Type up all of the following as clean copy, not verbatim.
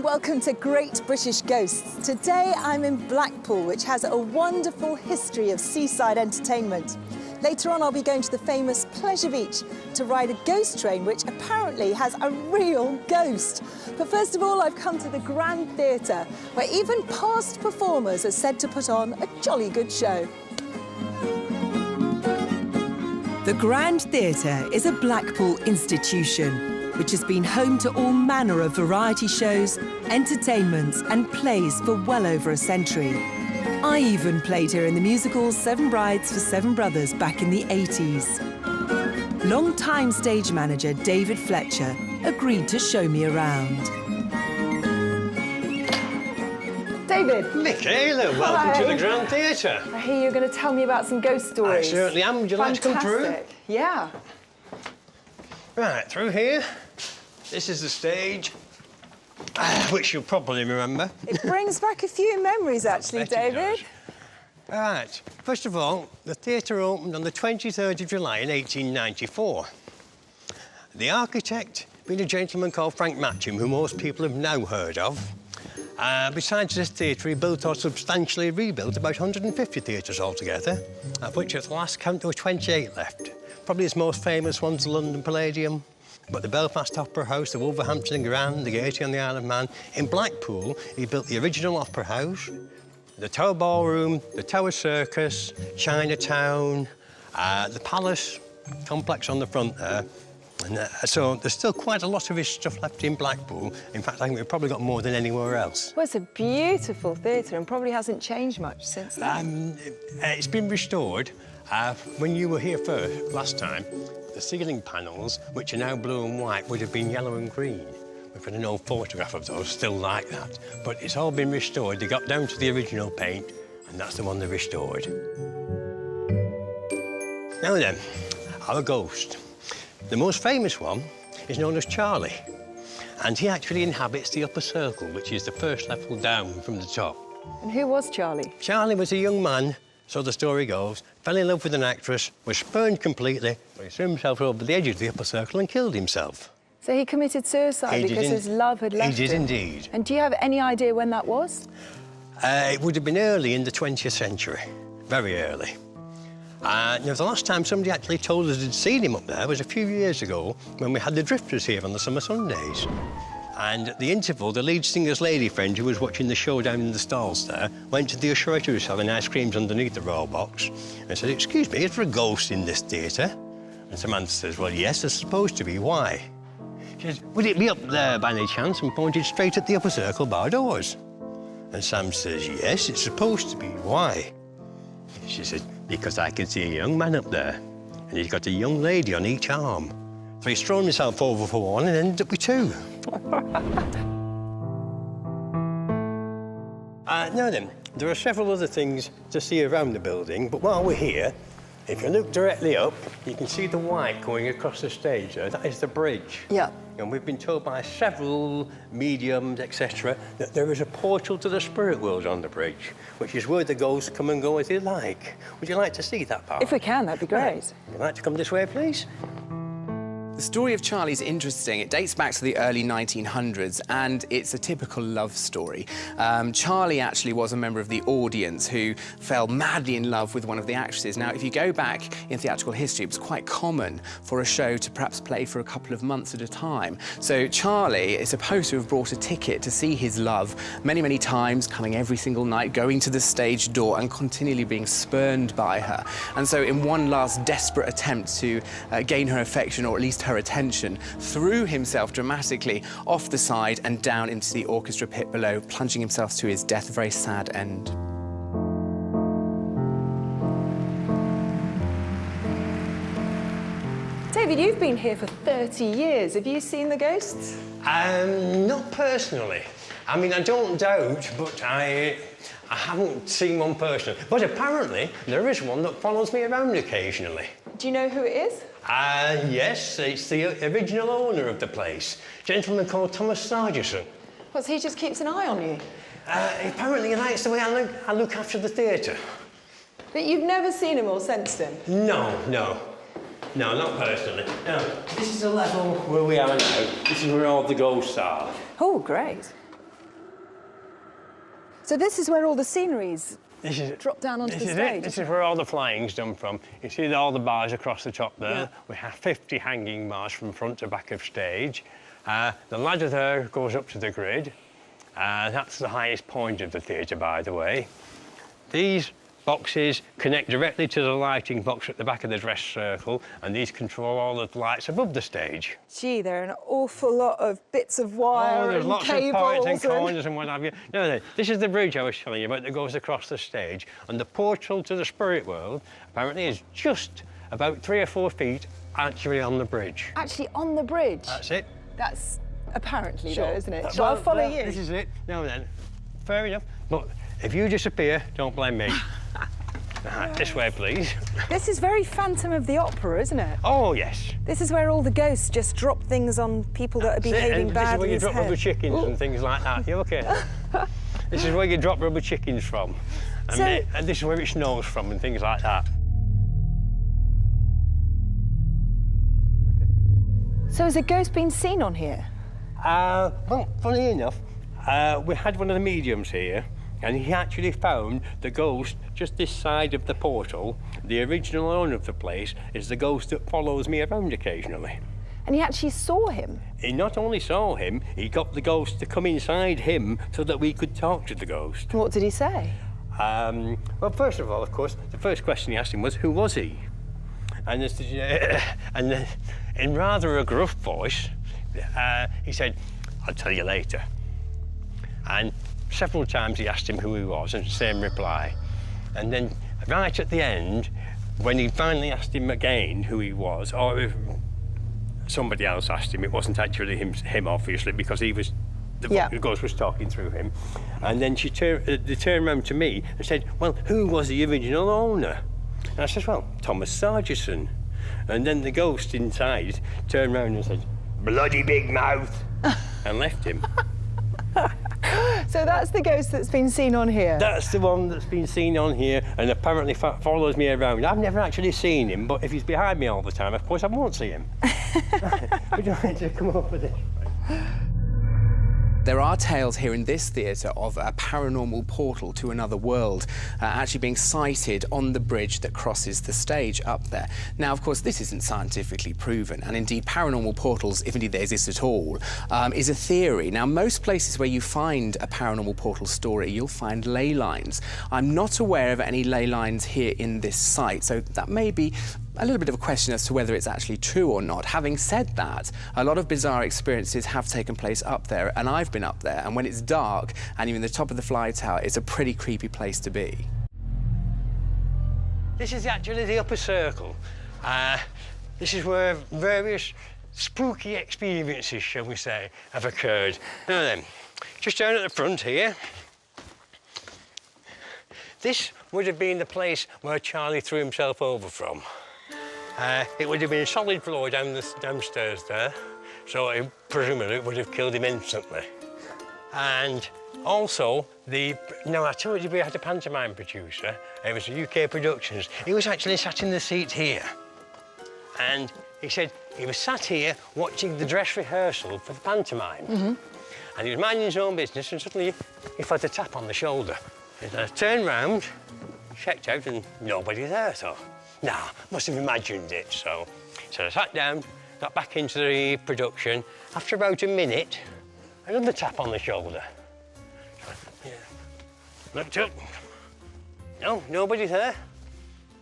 Welcome to Great British Ghosts. Today I'm in Blackpool, which has a wonderful history of seaside entertainment. Later on I'll be going to the famous Pleasure Beach to ride a ghost train which apparently has a real ghost. But first of all I've come to the Grand Theatre, where even past performers are said to put on a jolly good show. The Grand Theatre is a Blackpool institution which has been home to all manner of variety shows, entertainments and plays for well over a century. I even played here in the musical Seven Brides for Seven Brothers back in the 80s. Long-time stage manager David Fletcher agreed to show me around. David. Michaela, welcome to the Grand Theatre. I hear you're going to tell me about some ghost stories. I certainly am. Would you like to come through? Yeah. Right, through here. This is the stage, which you'll probably remember. It brings back a few memories, actually, David. Right. First of all, the theatre opened on the 23rd of July in 1894. The architect being a gentleman called Frank Matcham, who most people have now heard of. Besides this theatre, he built or substantially rebuilt about 150 theatres altogether, of which at the last count there were 28 left. Probably his most famous one's the London Palladium, but the Belfast Opera House, the Wolverhampton Grand, the Gaiety on the Isle of Man. In Blackpool, he built the original Opera House, the Tower Ballroom, the Tower Circus, Chinatown, the Palace complex on the front there. And, so there's still quite a lot of his stuff left in Blackpool. In fact, I think we've probably got more than anywhere else. Well, it's a beautiful theatre and probably hasn't changed much since then. It's been restored. When you were here first, last time, the ceiling panels, which are now blue and white, would have been yellow and green. We've got an old photograph of those still like that. But it's all been restored. They got down to the original paint, and that's the one they restored. Now then, our ghost. The most famous one is known as Charlie, and he actually inhabits the upper circle, which is the first level down from the top. And who was Charlie? Charlie was a young man, so the story goes, fell in love with an actress, was spurned completely, but he threw himself over the edge of the upper circle and killed himself. So he committed suicide because his love had left him? He did indeed. And do you have any idea when that was? It would have been early in the 20th century, very early. Now, the last time somebody actually told us they'd seen him up there was a few years ago when we had the Drifters here on the summer Sundays. And at the interval, the lead singer's lady friend, who was watching the show down in the stalls there, went to the usher who was selling ice creams underneath the roll box and said, "Excuse me, is there a ghost in this theatre?" And Samantha says, "Well, yes, there's supposed to be. Why?" She says, "Would it be up there by any chance?" and pointed straight at the upper circle bar doors. And Sam says, "Yes, it's supposed to be. Why?" She said, "Because I can see a young man up there, and he's got a young lady on each arm. So he's thrown himself over for one and ended up with two." Now then, there are several other things to see around the building, but while we're here, if you look directly up, you can see the white going across the stage there. That is the bridge. Yeah. And we've been told by several mediums, etc., that there is a portal to the spirit world on the bridge, which is where the ghosts come and go as they like. Would you like to see that part? If we can, that'd be great. Would you like to come this way, please? The story of Charlie's interesting. It dates back to the early 1900s, and it's a typical love story. Charlie actually was a member of the audience who fell madly in love with one of the actresses. Now, if you go back in theatrical history, it was quite common for a show to perhaps play for a couple of months at a time. So Charlie is supposed to have brought a ticket to see his love many, many times, coming every single night, going to the stage door and continually being spurned by her. And so in one last desperate attempt to gain her affection, or at least her attention, threw himself dramatically off the side and down into the orchestra pit below, plunging himself to his death. A very sad end. David, you've been here for 30 years. Have you seen the ghosts? Not personally. I mean, I don't doubt, but I haven't seen one personally. But apparently, there is one that follows me around occasionally. Do you know who it is? Yes, it's the original owner of the place, a gentleman called Thomas Sargison. What, so he just keeps an eye on you? Apparently he likes the way I look after the theatre. But you've never seen him or sensed him? No, not personally. Now, this is the level where we are now. This is where all the ghosts are. Oh, great. So this is where all the sceneries drop down onto the stage? This is where all the flying's done from. You see all the bars across the top there. Yeah. We have 50 hanging bars from front to back of stage. The ladder there goes up to the grid. That's the highest point of the theatre, by the way. These boxes connect directly to the lighting box at the back of the dress circle, and these control all the lights above the stage. Gee, there are an awful lot of bits of wire there's and lots cables of points and corners and what have you. No, this is the bridge I was telling you about that goes across the stage, and the portal to the spirit world apparently is just about 3 or 4 feet actually on the bridge. Actually on the bridge? That's it. That's apparently though, isn't it? Well, I'll follow you. This is it. Now then, fair enough. But if you disappear, don't blame me. This way, please. This is very Phantom of the Opera, isn't it? Oh, yes. This is where all the ghosts just drop things on people that are behaving badly. This is where you drop head. rubber chickens and things like that. You okay? This is where you drop rubber chickens from. And this is where it snows from and things like that. So has a ghost been seen on here? Well, funny enough, we had one of the mediums here, and he actually found the ghost just this side of the portal. The original owner of the place is the ghost that follows me around occasionally. And he actually saw him? He not only saw him, he got the ghost to come inside him so that we could talk to the ghost. What did he say? Well, first of all, of course, the first question he asked him was, who was he? And, in rather a gruff voice, he said, I'll tell you later. And several times he asked him who he was, and same reply. And then, right at the end, when he finally asked him again who he was, or if somebody else asked him, it wasn't actually him obviously, because he was, the ghost was talking through him. And then they turned around to me and said, well, who was the original owner? And I said, well, Thomas Sargison. And then the ghost inside turned around and said, bloody big mouth, and left him. So that's the ghost that's been seen on here? That's the one that's been seen on here and apparently follows me around. I've never actually seen him, but if he's behind me all the time, of course I won't see him. Would you like to come over this way? There are tales here in this theatre of a paranormal portal to another world actually being sighted on the bridge that crosses the stage up there. Now, of course, this isn't scientifically proven, and indeed paranormal portals, if indeed they exist at all, is a theory. Now, most places where you find a paranormal portal story, you'll find ley lines. I'm not aware of any ley lines here in this site, so that may be a little bit of a question as to whether it's actually true or not. Having said that, a lot of bizarre experiences have taken place up there, and I've been up there, and when it's dark and you're in the top of the fly tower, it's a pretty creepy place to be. This is actually the upper circle. This is where various spooky experiences, shall we say, have occurred. Now then, just down at the front here, this would have been the place where Charlie threw himself over from. It would have been a solid floor downstairs there, so presumably it would have killed him instantly. And also, now I told you we had a pantomime producer, it was a UK Productions. He was actually sat in the seat here. And he said he was sat here watching the dress rehearsal for the pantomime. Mm-hmm. And he was minding his own business, and suddenly he felt a tap on the shoulder. And I turned round, checked out, and nobody there, so. Nah, must have imagined it, so I sat down, got back into the production. After about a minute, another tap on the shoulder. So, looked up. No, nobody there.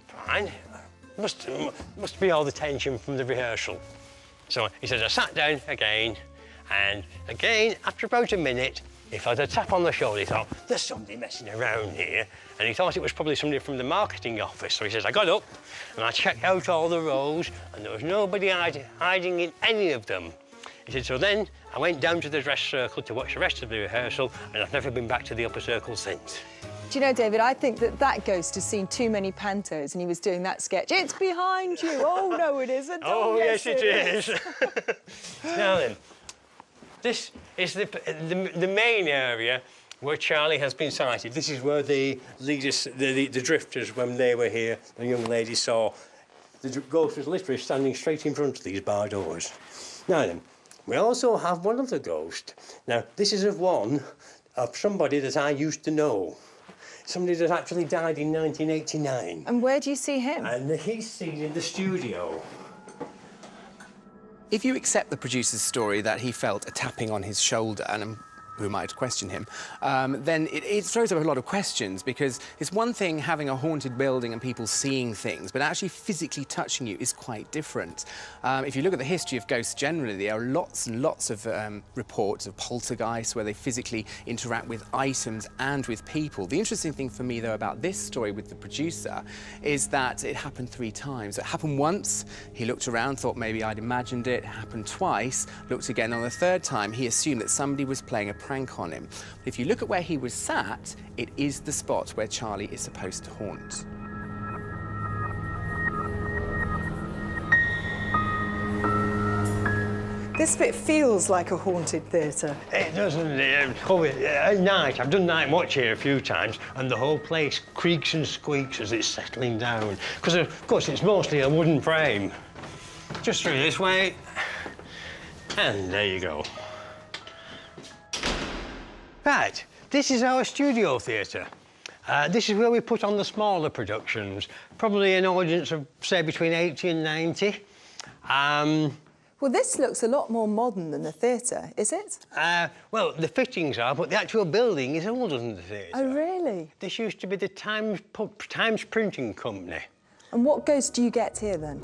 Fine. Must be all the tension from the rehearsal. So he said, I sat down again, and again, after about a minute, he felt a tap on the shoulder. He thought, there's somebody messing around here. And he thought it was probably somebody from the marketing office. So he says, I got up and I checked out all the rows, and there was nobody hiding in any of them. He said, so then I went down to the dress circle to watch the rest of the rehearsal, and I've never been back to the upper circle since. Do you know, David, I think that ghost has seen too many pantos and he was doing that sketch. It's behind you. Oh, no, it isn't. Oh, yes, it is. Now then, this is the main area where Charlie has been sighted. This is where the drifters, when they were here, the young lady saw the ghost was literally standing straight in front of these bar doors. Now then, we also have one other ghost. Now, this is of one of somebody that I used to know. Somebody that actually died in 1989. And where do you see him? And he's seen in the studio. If you accept the producer's story that he felt a tapping on his shoulder, and who might question him, then it throws up a lot of questions, because it's one thing having a haunted building and people seeing things, but actually physically touching you is quite different. If you look at the history of ghosts generally, there are lots and lots of reports of poltergeists where they physically interact with items and with people. The interesting thing for me, though, about this story with the producer is that it happened 3 times. It happened once, he looked around, thought maybe I'd imagined it. It happened twice, looked again. On the 3rd time, he assumed that somebody was playing a prank on him. But if you look at where he was sat, it is the spot where Charlie is supposed to haunt. This bit feels like a haunted theatre. It doesn't. At night, I've done night watch here a few times, and the whole place creaks and squeaks as it's settling down. Because, of course, it's mostly a wooden frame. Just through this way, and there you go. Right, this is our studio theatre. This is where we put on the smaller productions, probably an audience of, say, between 80 and 90. Well, this looks a lot more modern than the theatre, is it? Well, the fittings are, but the actual building is older than the theatre. Oh, really? This used to be the Times Printing Company. And what ghost do you get here, then?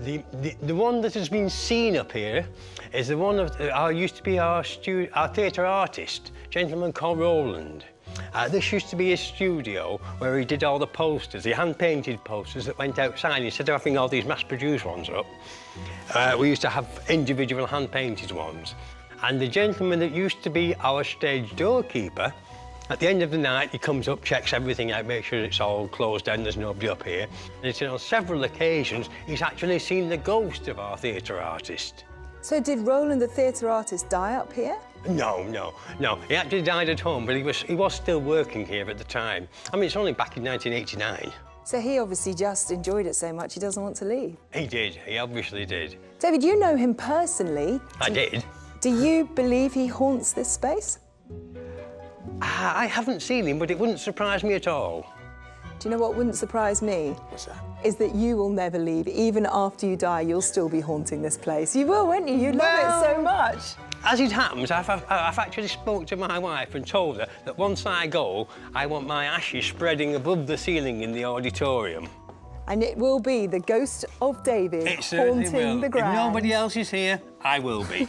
The one that has been seen up here is the one of used to be our theatre artist, a gentleman called Roland. This used to be his studio where he did all the posters, the hand-painted posters that went outside. Instead of having all these mass-produced ones up, we used to have individual hand-painted ones. And the gentleman that used to be our stage doorkeeper, at the end of the night, he comes up, checks everything out, makes sure it's all closed down, there's nobody up here. And it's on several occasions, he's actually seen the ghost of our theatre artist. So did Roland, the theatre artist, die up here? No. He actually died at home, but he was still working here at the time. I mean, it's only back in 1989. So he obviously just enjoyed it so much he doesn't want to leave. He did. He obviously did. David, you know him personally. I did. Do you believe he haunts this space? I haven't seen him, but it wouldn't surprise me at all. Do you know what wouldn't surprise me? What's that? Is that you will never leave. Even after you die, you'll still be haunting this place. You will, won't you? You love it so much. As it happens, I've actually spoke to my wife and told her that once I go, I want my ashes spreading above the ceiling in the auditorium. And it will be the ghost of David haunting the ground. If nobody else is here, I will be.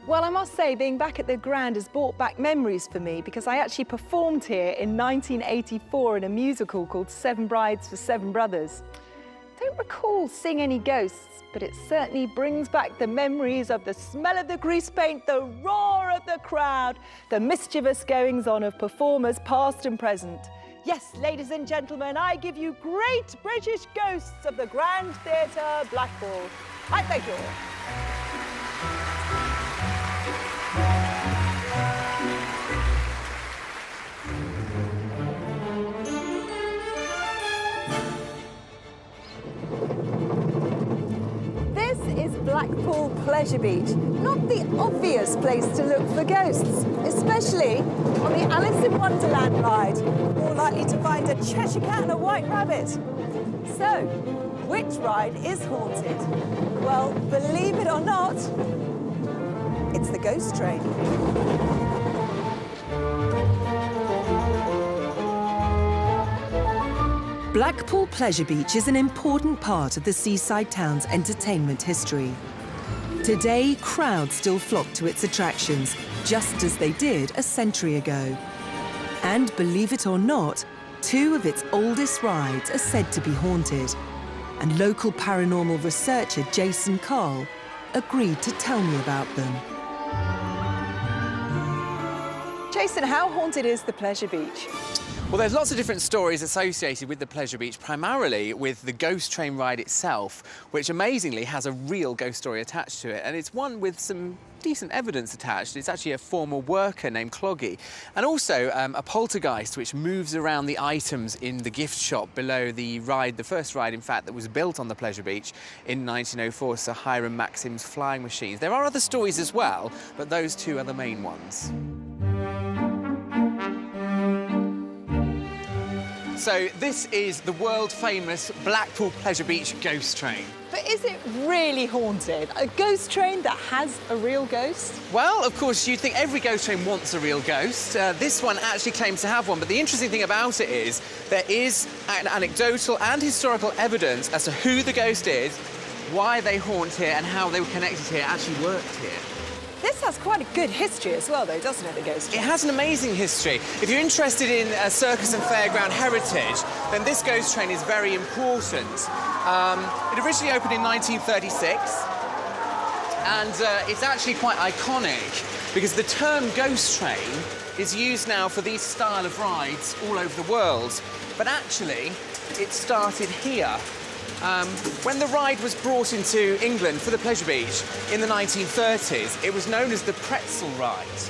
Well, I must say, being back at the Grand has brought back memories for me, because I actually performed here in 1984 in a musical called 7 Brides for 7 Brothers. I don't recall seeing any ghosts, but it certainly brings back the memories of the smell of the grease paint, the roar of the crowd, the mischievous goings-on of performers past and present. Yes, ladies and gentlemen, I give you great British ghosts of the Grand Theatre, Blackpool. I thank you all. Blackpool Pleasure Beach. Not the obvious place to look for ghosts, especially on the Alice in Wonderland ride. More likely to find a Cheshire Cat and a White Rabbit. So, which ride is haunted? Well, believe it or not, it's the ghost train. Blackpool Pleasure Beach is an important part of the seaside town's entertainment history. Today, crowds still flock to its attractions, just as they did a century ago. And believe it or not, 2 of its oldest rides are said to be haunted. And local paranormal researcher Jason Carl agreed to tell me about them. Jason, how haunted is the Pleasure Beach? Well, there's lots of different stories associated with the Pleasure Beach, primarily with the ghost train ride itself, which amazingly has a real ghost story attached to it, and it's one with some decent evidence attached. It's actually a former worker named Cloggy, and also a poltergeist which moves around the items in the gift shop below the ride, the first ride, in fact, that was built on the Pleasure Beach in 1904, Sir Hiram Maxim's flying machines. There are other stories as well, but those two are the main ones. So this is the world-famous Blackpool Pleasure Beach ghost train. But is it really haunted? A ghost train that has a real ghost? Well, of course, you'd think every ghost train wants a real ghost. This one actually claims to have one, but the interesting thing about it is there is anecdotal and historical evidence as to who the ghost is, why they haunt here, and how they were connected here, actually worked here. This has quite a good history as well, though, doesn't it, the ghost train? It has an amazing history. If you're interested in circus and fairground heritage, then this ghost train is very important. It originally opened in 1936, and it's actually quite iconic because the term ghost train is used now for these style of rides all over the world. But actually, it started here. When the ride was brought into England for the Pleasure Beach in the 1930s, it was known as the Pretzel Ride,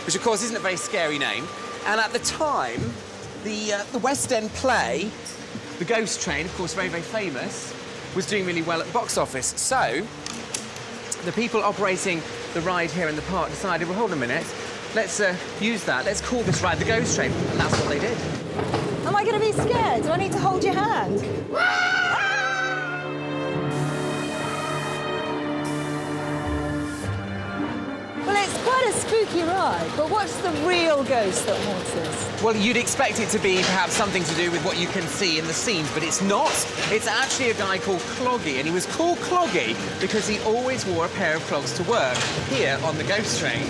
which of course isn't a very scary name. And at the time, the West End play, The Ghost Train, of course very, very famous, was doing really well at the box office. So the people operating the ride here in the park decided, well, hold on a minute, let's use that. Let's call this ride the Ghost Train. And that's what they did. Am I going to be scared? Do I need to hold your hand? Well, it's quite a spooky ride, but what's the real ghost that haunts us? Well, you'd expect it to be perhaps something to do with what you can see in the scenes, but it's not. It's actually a guy called Cloggy, and he was called Cloggy because he always wore a pair of clogs to work here on the ghost train.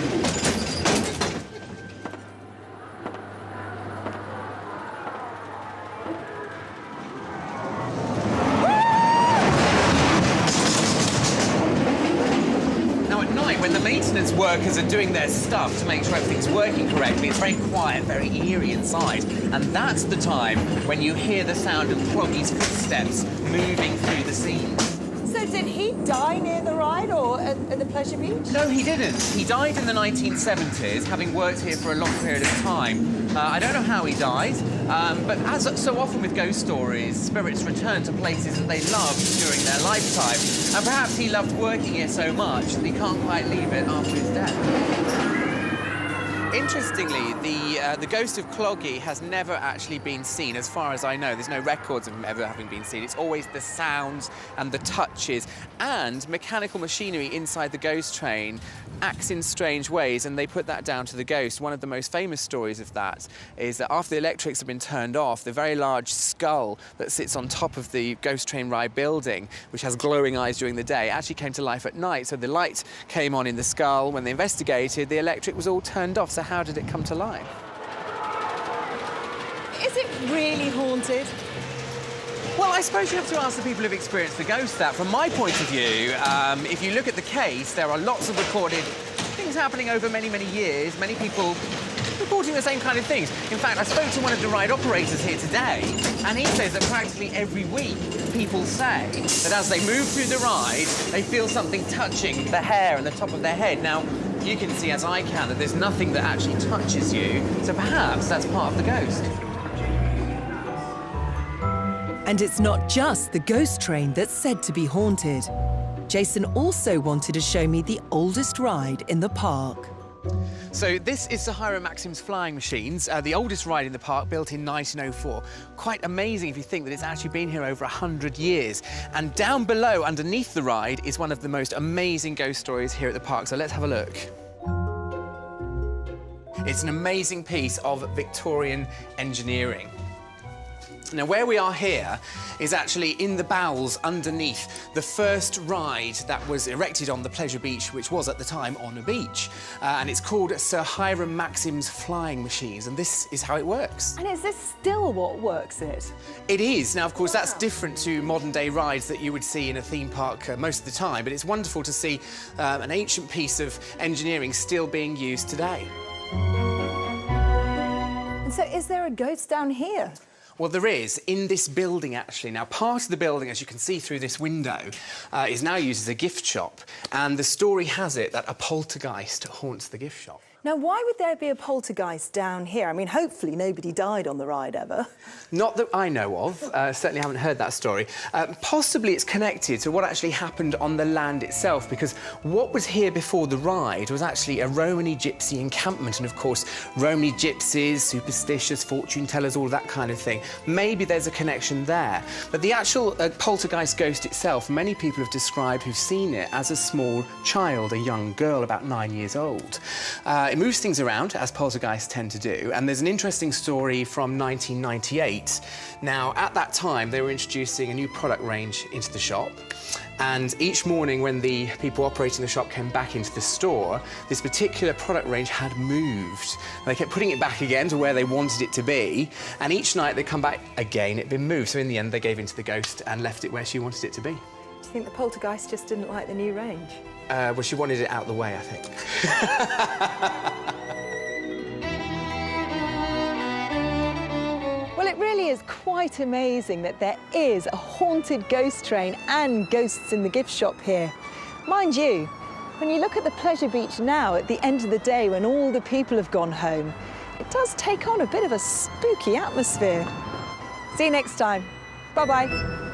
When the maintenance workers are doing their stuff to make sure everything's working correctly, it's very quiet, very eerie inside. And that's the time when you hear the sound of Cloggy's footsteps moving through the scenes. So did he die near the ride or at the Pleasure Beach? No, he didn't. He died in the 1970s, having worked here for a long period of time. I don't know how he died, but as so often with ghost stories, spirits return to places that they loved during their lifetime. And perhaps he loved working here so much that he can't quite leave it after his death. Interestingly, the ghost of Cloggy has never actually been seen, as far as I know. There's no records of him ever having been seen. It's always the sounds and the touches and mechanical machinery inside the ghost train acts in strange ways, and they put that down to the ghost. One of the most famous stories of that is that after the electrics have been turned off, the very large skull that sits on top of the ghost train ride building, which has glowing eyes during the day, actually came to life at night. So the light came on in the skull. When they investigated, the electric was all turned off. So how did it come to life? Is it really haunted? Well, I suppose you have to ask the people who've experienced the ghost that. From my point of view, if you look at the case, there are lots of recorded things happening over many, many years. Many people reporting the same kind of things. In fact, I spoke to one of the ride operators here today, and he says that practically every week people say that as they move through the ride, they feel something touching the hair and the top of their head. Now, you can see, as I can, that there's nothing that actually touches you, so perhaps that's part of the ghost. And it's not just the ghost train that's said to be haunted. Jason also wanted to show me the oldest ride in the park. So this is Sir Hiram Maxim's flying machines, the oldest ride in the park, built in 1904. Quite amazing if you think that it's actually been here over 100 years. And down below, underneath the ride, is one of the most amazing ghost stories here at the park. So let's have a look. It's an amazing piece of Victorian engineering. Now, where we are here is actually in the bowels underneath the first ride that was erected on the Pleasure Beach, which was at the time on a beach. And it's called Sir Hiram Maxim's flying machines, and this is how it works. And is this still what works it? It is. Now, of course, that's different to modern-day rides that you would see in a theme park most of the time, but it's wonderful to see an ancient piece of engineering still being used today. And so is there a ghost down here? Well, there is, in this building, actually. Now, part of the building, as you can see through this window, is now used as a gift shop. And the story has it that a poltergeist haunts the gift shop. Now, why would there be a poltergeist down here? I mean, hopefully nobody died on the ride ever. Not that I know of. Certainly haven't heard that story. Possibly it's connected to what actually happened on the land itself, because what was here before the ride was actually a Romany gypsy encampment, and of course, Romany gypsies, superstitious, fortune tellers, all that kind of thing. Maybe there's a connection there. But the actual poltergeist ghost itself, many people have described who've seen it as a small child, a young girl about 9 years old. It moves things around, as poltergeists tend to do, and there's an interesting story from 1998. Now, at that time, they were introducing a new product range into the shop, and each morning when the people operating the shop came back into the store, this particular product range had moved. They kept putting it back again to where they wanted it to be, and each night they come back again, it'd been moved. So in the end, they gave in to the ghost and left it where she wanted it to be. Do you think the poltergeist just didn't like the new range? Well, she wanted it out of the way, I think. Well, it really is quite amazing that there is a haunted ghost train and ghosts in the gift shop here. Mind you, when you look at the pleasure beach now at the end of the day when all the people have gone home, it does take on a bit of a spooky atmosphere. See you next time. Bye-bye.